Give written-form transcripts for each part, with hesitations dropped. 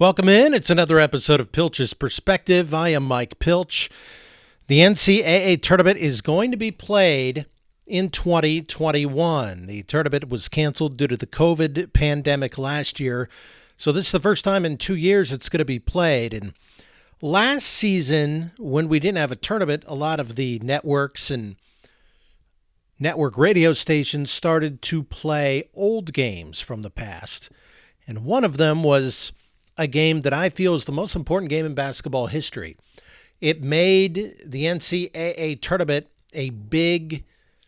Welcome in. It's another episode of Pilch's Perspective. I am Mike Pilch. The NCAA tournament is going to be played in 2021. The tournament was canceled due to the COVID pandemic last year. So this is the first time in 2 years it's going to be played. And last season, when we didn't have a tournament, a lot of the networks and network radio stations started to play old games from the past. And one of them was a game that I feel is the most important game in basketball history. It made the NCAA tournament a big,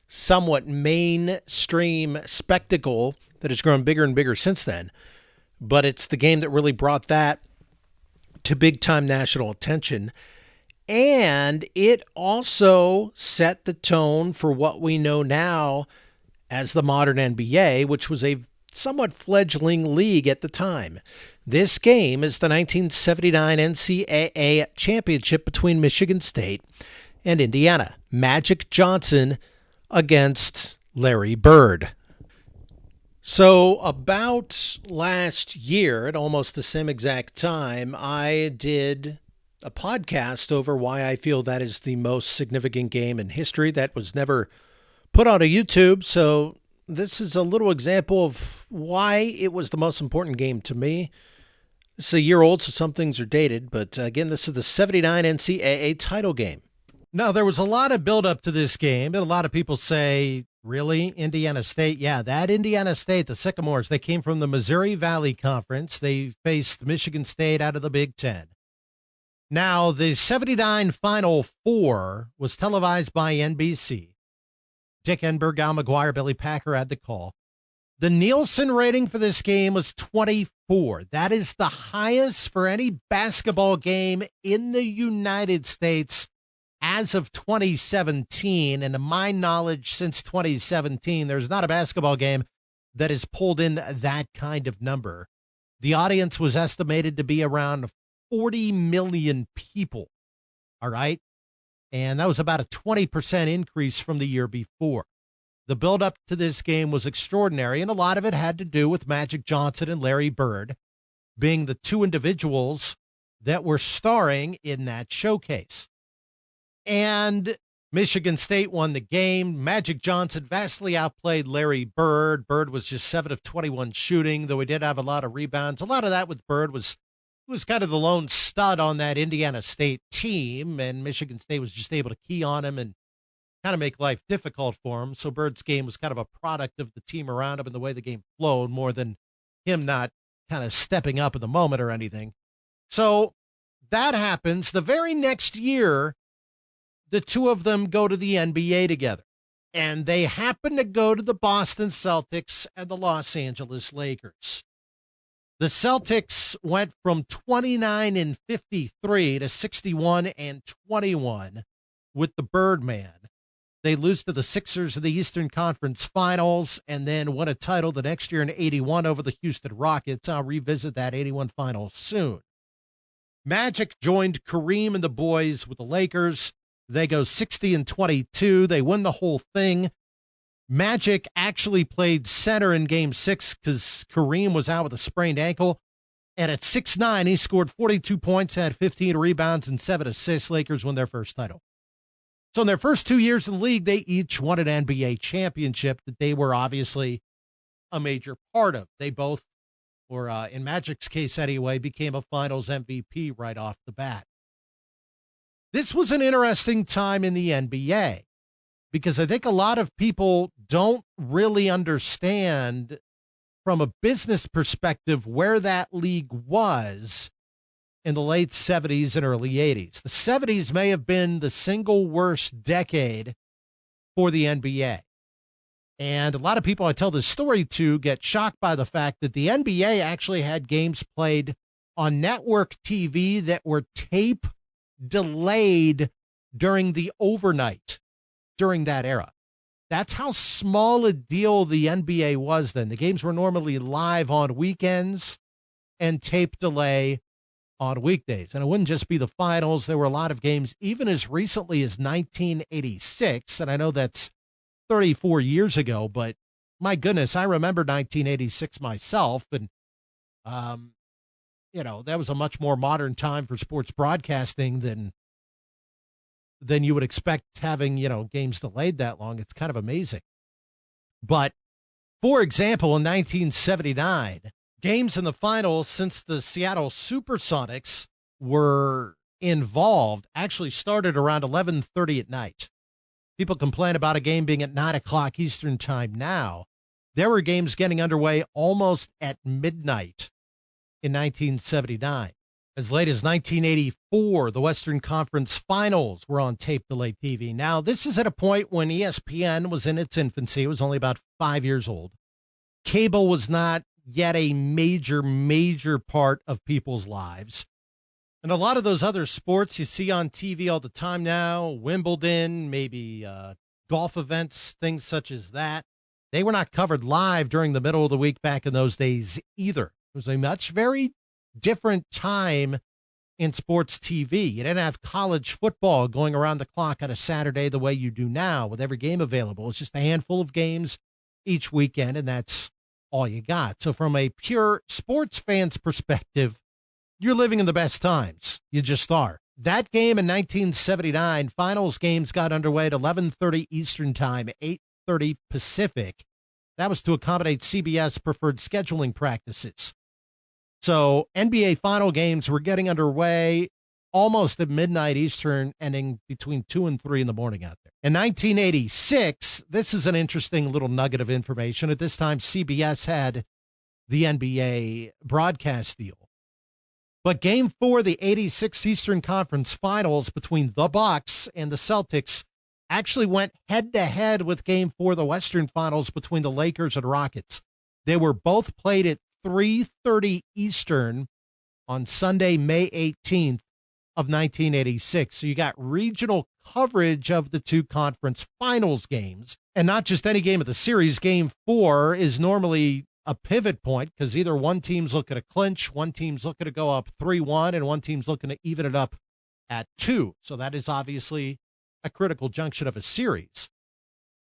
somewhat mainstream spectacle that has grown bigger and bigger since then. But it's the game that really brought that to big-time national attention. And it also set the tone for what we know now as the modern NBA, which was a somewhat fledgling league at the time. This game is the 1979 NCAA championship between Michigan State and Indiana. Magic Johnson against Larry Bird. So about last year, at almost the same exact time, I did a podcast over why I feel that is the most significant game in history. That was never put on a YouTube, so this is a little example of why it was the most important game to me. It's a year old, so some things are dated, but again, this is the 79 NCAA title game. Now, there was a lot of build-up to this game, and a lot of people say, really, Indiana State? Yeah, that Indiana State, the Sycamores, they came from the Missouri Valley Conference. They faced Michigan State out of the Big Ten. Now, the 79 Final Four was televised by NBC. Dick Enberg, Al McGuire, Billy Packer had the call. The Nielsen rating for this game was 24. That is the highest for any basketball game in the United States as of 2017. And to my knowledge, since 2017, there's not a basketball game that has pulled in that kind of number. The audience was estimated to be around 40 million people. All right. And that was about a 20% increase from the year before. The build-up to this game was extraordinary, and a lot of it had to do with Magic Johnson and Larry Bird being the two individuals that were starring in that showcase. And Michigan State won the game. Magic Johnson vastly outplayed Larry Bird. Bird was just 7 of 21 shooting, though he did have a lot of rebounds. A lot of that with Bird was kind of the lone stud on that Indiana State team, and Michigan State was just able to key on him and kind of make life difficult for him. So Bird's game was kind of a product of the team around him and the way the game flowed more than him not kind of stepping up in the moment or anything. So that happens. The very next year, the two of them go to the NBA together, and they happen to go to the Boston Celtics and the Los Angeles Lakers. The Celtics went from 29-53 to 61-21 with the Birdman. They lose to the Sixers in the Eastern Conference Finals and then won a title the next year in 81 over the Houston Rockets. I'll revisit that 81 Finals soon. Magic joined Kareem and the boys with the Lakers. They go 60-22. They win the whole thing. Magic actually played center in Game 6 because Kareem was out with a sprained ankle. And at 6'9", he scored 42 points, had 15 rebounds, and 7 assists. Lakers won their first title. So in their first 2 years in the league, they each won an NBA championship that they were obviously a major part of. They both, or in Magic's case anyway, became a Finals MVP right off the bat. This was an interesting time in the NBA because I think a lot of people don't really understand from a business perspective where that league was in the late 70s and early 80s. The 70s may have been the single worst decade for the NBA. And a lot of people I tell this story to get shocked by the fact that the NBA actually had games played on network TV that were tape delayed during the overnight during that era. That's how small a deal the NBA was then. The games were normally live on weekends and tape delay on weekdays. And it wouldn't just be the finals. There were a lot of games even as recently as 1986. And I know that's 34 years ago, but my goodness, I remember 1986 myself. And that was a much more modern time for sports broadcasting than you would expect having, games delayed that long. It's kind of amazing. But for example, in 1979, games in the finals since the Seattle Supersonics were involved actually started around 11:30 at night. People complain about a game being at 9 o'clock Eastern time now. There were games getting underway almost at midnight in 1979. As late as 1984, the Western Conference Finals were on tape-delay TV. Now, this is at a point when ESPN was in its infancy. It was only about 5 years old. Cable was not yet a major part of people's lives. And a lot of those other sports you see on TV all the time now, Wimbledon, maybe golf events, things such as that, they were not covered live during the middle of the week back in those days either. It was a very different time in sports TV. You didn't have college football going around the clock on a Saturday the way you do now with every game available. It's just a handful of games each weekend, and that's all you got. So from a pure sports fan's perspective, you're living in the best times. You just are. That game in 1979, finals games got underway at 11:30 Eastern Time, 8:30 Pacific. That was to accommodate CBS preferred scheduling practices. So NBA final games were getting underway almost at midnight Eastern, ending between 2 and 3 in the morning out there. In 1986, this is an interesting little nugget of information. At this time, CBS had the NBA broadcast deal. But Game 4, the 86 Eastern Conference Finals between the Bucks and the Celtics actually went head-to-head with Game 4, the Western Finals between the Lakers and Rockets. They were both played at 3:30 Eastern on Sunday, May 18th of 1986. So you got regional coverage of the two conference finals games, and not just any game of the series. Game 4 is normally a pivot point because either one team's looking to clinch, one team's looking to go up 3-1, and one team's looking to even it up at 2. So that is obviously a critical junction of a series.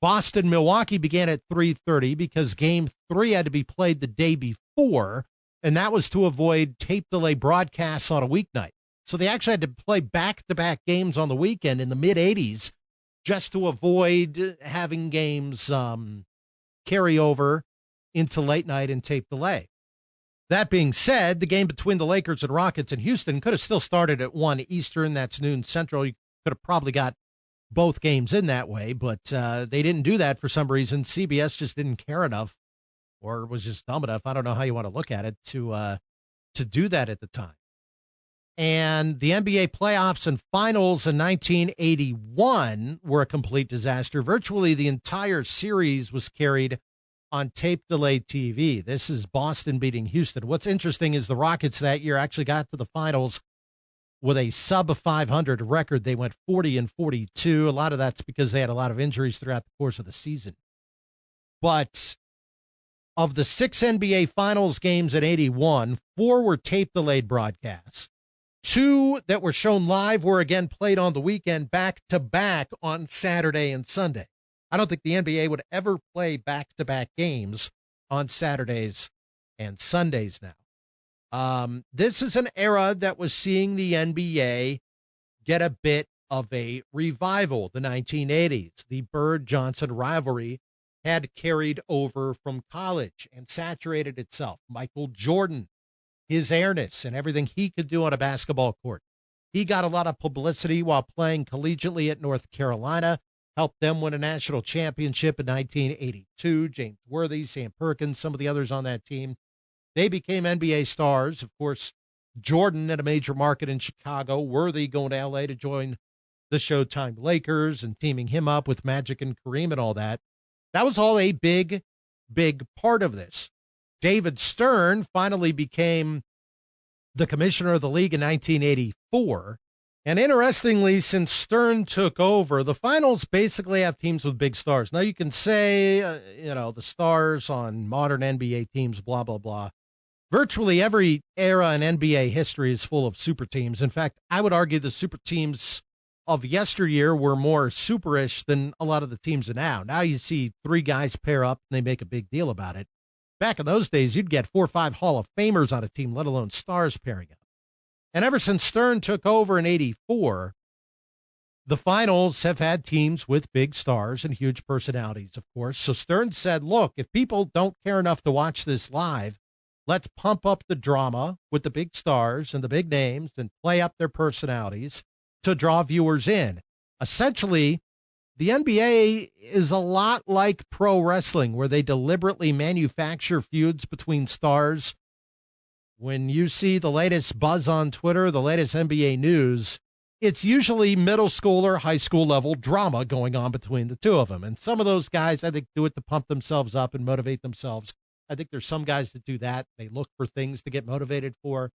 Boston-Milwaukee began at 3:30 because Game 3 had to be played the day before, and that was to avoid tape delay broadcasts on a weeknight. So they actually had to play back-to-back games on the weekend in the mid-'80s just to avoid having games carry over into late night and tape delay. That being said, the game between the Lakers and Rockets in Houston could have still started at 1 Eastern. That's noon Central. You could have probably got both games in that way, but they didn't do that for some reason. CBS just didn't care enough or was just dumb enough. I don't know how you want to look at it to do that at the time. And the NBA playoffs and finals in 1981 were a complete disaster. Virtually the entire series was carried on tape-delayed TV. This is Boston beating Houston. What's interesting is the Rockets that year actually got to the finals with a sub-500 record. They went 40-42. A lot of that's because they had a lot of injuries throughout the course of the season. But of the 6 NBA Finals games in 81, 4 were tape-delayed broadcasts. 2 that were shown live were again played on the weekend back-to-back on Saturday and Sunday. I don't think the NBA would ever play back-to-back games on Saturdays and Sundays now. This is an era that was seeing the NBA get a bit of a revival, the 1980s. The Bird-Johnson rivalry had carried over from college and saturated itself. Michael Jordan, his airness and everything he could do on a basketball court. He got a lot of publicity while playing collegiately at North Carolina, helped them win a national championship in 1982. James Worthy, Sam Perkins, some of the others on that team. They became NBA stars. Of course, Jordan at a major market in Chicago, Worthy going to L.A. to join the Showtime Lakers and teaming him up with Magic and Kareem and all that. That was all a big part of this. David Stern finally became the commissioner of the league in 1984. And interestingly, since Stern took over, the finals basically have teams with big stars. Now, you can say, the stars on modern NBA teams, blah, blah, blah. Virtually every era in NBA history is full of super teams. In fact, I would argue the super teams of yesteryear were more superish than a lot of the teams of now. Now you see 3 guys pair up and they make a big deal about it. Back in those days, you'd get 4 or 5 Hall of Famers on a team, let alone stars pairing up. And ever since Stern took over in 84, the finals have had teams with big stars and huge personalities, of course. So Stern said, look, if people don't care enough to watch this live, let's pump up the drama with the big stars and the big names and play up their personalities to draw viewers in. Essentially, the NBA is a lot like pro wrestling, where they deliberately manufacture feuds between stars. When you see the latest buzz on Twitter, the latest NBA news, it's usually middle school or high school level drama going on between the two of them. And some of those guys, I think, do it to pump themselves up and motivate themselves. I think there's some guys that do that. They look for things to get motivated for.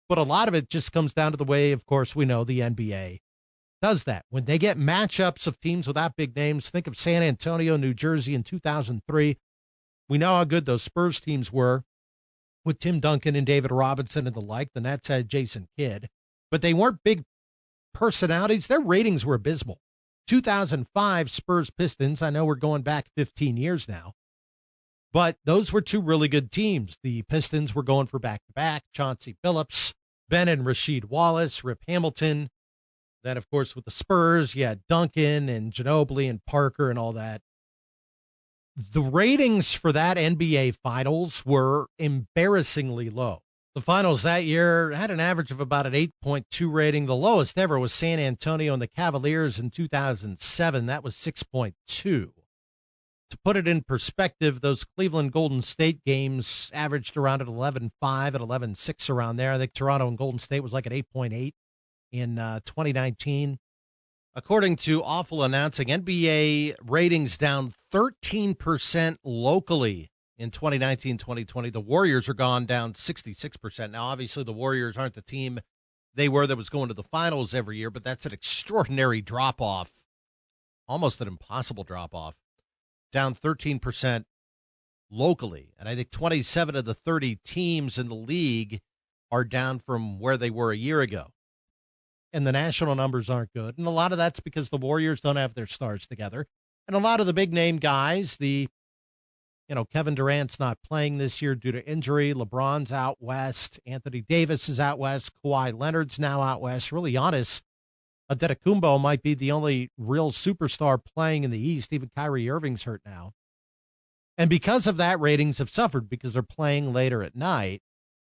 But a lot of it just comes down to the way, of course, we know the NBA does that. When they get matchups of teams without big names, think of San Antonio, New Jersey in 2003. We know how good those Spurs teams were with Tim Duncan and David Robinson and the like. The Nets had Jason Kidd. But they weren't big personalities. Their ratings were abysmal. 2005 Spurs Pistons, I know we're going back 15 years now, but those were two really good teams. The Pistons were going for back-to-back, Chauncey Billups, Ben and Rasheed Wallace, Rip Hamilton. Then, of course, with the Spurs, you had Duncan and Ginobili and Parker and all that. The ratings for that NBA Finals were embarrassingly low. The finals that year had an average of about an 8.2 rating. The lowest ever was San Antonio and the Cavaliers in 2007. That was 6.2. To put it in perspective, those Cleveland Golden State games averaged around at 11.5 at 11.6 around there. I think Toronto and Golden State was like at 8.8 in 2019. According to Awful Announcing, NBA ratings down 13% locally in 2019-2020. The Warriors are gone down 66%. Now, obviously, the Warriors aren't the team they were that was going to the finals every year, but that's an extraordinary drop-off, almost an impossible drop-off, down 13% locally. And I think 27 of the 30 teams in the league are down from where they were a year ago. And the national numbers aren't good. And a lot of that's because the Warriors don't have their stars together. And a lot of the big-name guys, Kevin Durant's not playing this year due to injury. LeBron's out west. Anthony Davis is out west. Kawhi Leonard's now out west. Really honest, Antetokounmpo might be the only real superstar playing in the East. Even Kyrie Irving's hurt now. And because of that, ratings have suffered because they're playing later at night.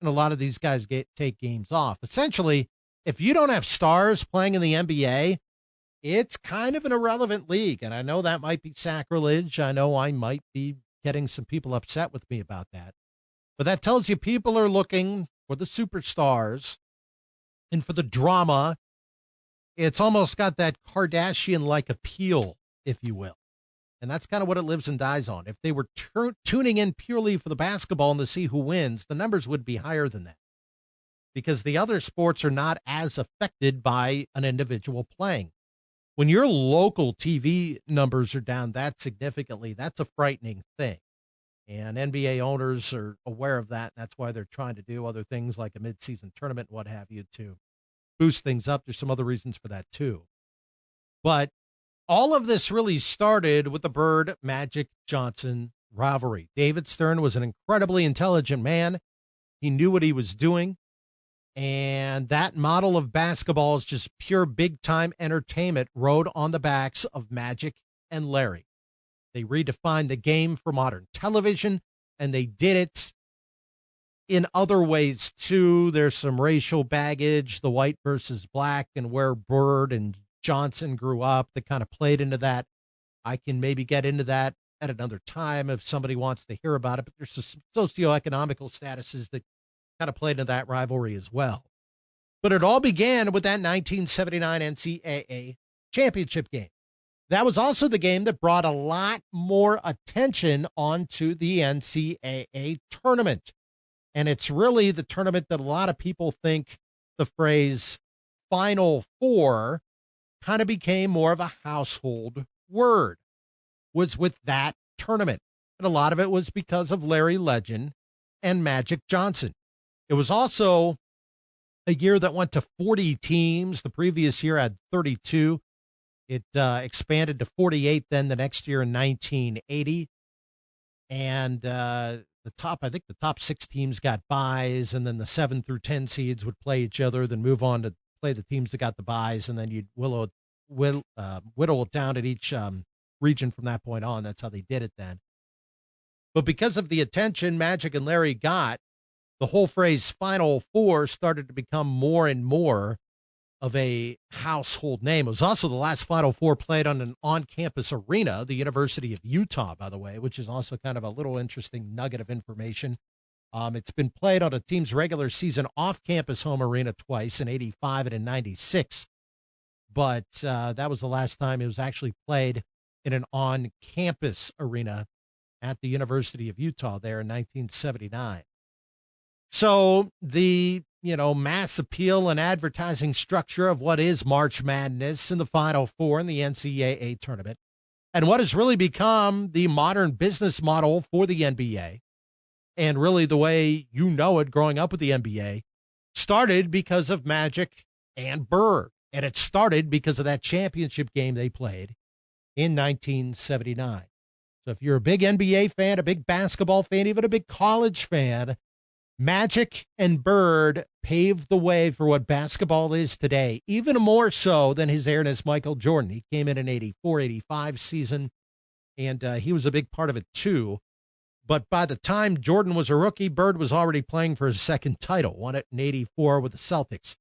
And a lot of these guys take games off. Essentially, if you don't have stars playing in the NBA, it's kind of an irrelevant league. And I know that might be sacrilege. I know I might be getting some people upset with me about that. But that tells you people are looking for the superstars and for the drama. It's almost got that Kardashian-like appeal, if you will. And that's kind of what it lives and dies on. If they were tuning in purely for the basketball and to see who wins, the numbers would be higher than that. Because the other sports are not as affected by an individual playing. When your local TV numbers are down that significantly, that's a frightening thing. And NBA owners are aware of that. That's why they're trying to do other things like a midseason tournament, what have you, to boost things up. There's some other reasons for that, too. But all of this really started with the Bird Magic Johnson rivalry. David Stern was an incredibly intelligent man. He knew what he was doing. And that model of basketball is just pure big-time entertainment rode on the backs of Magic and Larry. They redefined the game for modern television, and they did it in other ways, too. There's some racial baggage, the white versus black, and where Bird and Johnson grew up that kind of played into that. I can maybe get into that at another time if somebody wants to hear about it, but there's some socioeconomical statuses that kind of played into that rivalry as well. But it all began with that 1979 NCAA championship game. That was also the game that brought a lot more attention onto the NCAA tournament. And it's really the tournament that a lot of people think the phrase Final Four kind of became more of a household word, was with that tournament. And a lot of it was because of Larry Legend and Magic Johnson. It was also a year that went to 40 teams. The previous year had 32. It expanded to 48 then the next year in 1980. And the the top, I think the top 6 teams got byes, and then the 7 through 10 seeds would play each other, then move on to play the teams that got the byes, and then you'd whittle it down at each region from that point on. That's how they did it then. But because of the attention Magic and Larry got, the whole phrase Final Four started to become more and more of a household name. It was also the last Final Four played on an on-campus arena, the University of Utah, by the way, which is also kind of a little interesting nugget of information. It's been played on a team's regular season off-campus home arena twice, in 85 and in 96. But that was the last time it was actually played in an on-campus arena at the University of Utah there in 1979. So the mass appeal and advertising structure of what is March Madness and the Final Four in the NCAA tournament, and what has really become the modern business model for the NBA, and really the way you know it growing up with the NBA, started because of Magic and Bird. And it started because of that championship game they played in 1979. So if you're a big NBA fan, a big basketball fan, even a big college fan, Magic and Bird paved the way for what basketball is today, even more so than His Airness Michael Jordan. He came in 84-85 season, and he was a big part of it too. But by the time Jordan was a rookie, Bird was already playing for his second title, won it in 84 with the Celtics.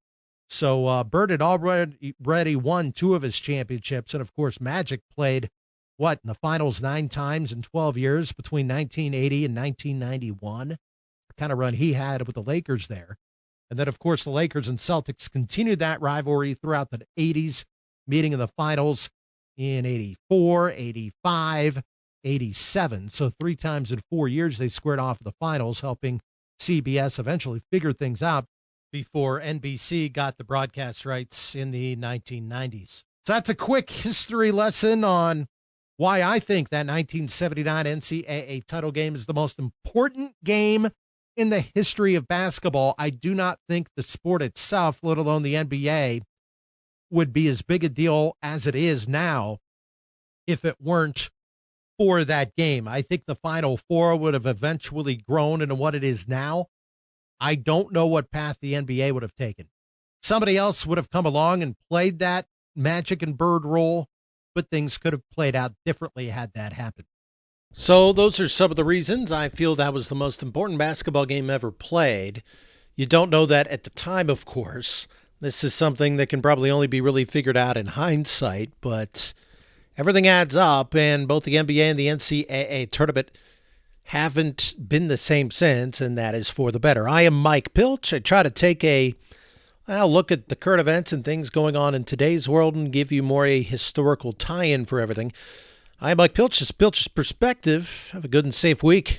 So Bird had already won 2 of his championships, and of course Magic played, in the finals 9 times in 12 years between 1980 and 1991. Kind of run he had with the Lakers there. And then, of course, the Lakers and Celtics continued that rivalry throughout the 80s, meeting in the finals in 84, 85, 87. So 3 times in 4 years they squared off in the finals, helping CBS eventually figure things out before NBC got the broadcast rights in the 1990s. So that's a quick history lesson on why I think that 1979 NCAA title game is the most important game in the history of basketball. I do not think the sport itself, let alone the NBA, would be as big a deal as it is now if it weren't for that game. I think the Final Four would have eventually grown into what it is now. I don't know what path the NBA would have taken. Somebody else would have come along and played that Magic and Bird role, but things could have played out differently had that happened. So those are some of the reasons I feel that was the most important basketball game ever played. You don't know that at the time, of course. This is something that can probably only be really figured out in hindsight, but everything adds up, and both the NBA and the NCAA tournament haven't been the same since, and that is for the better. I am Mike Pilch. I try to take a look at the current events and things going on in today's world and give you more a historical tie-in for everything. I'm Mike Pilch. This is Pilch's Perspective. Have a good and safe week.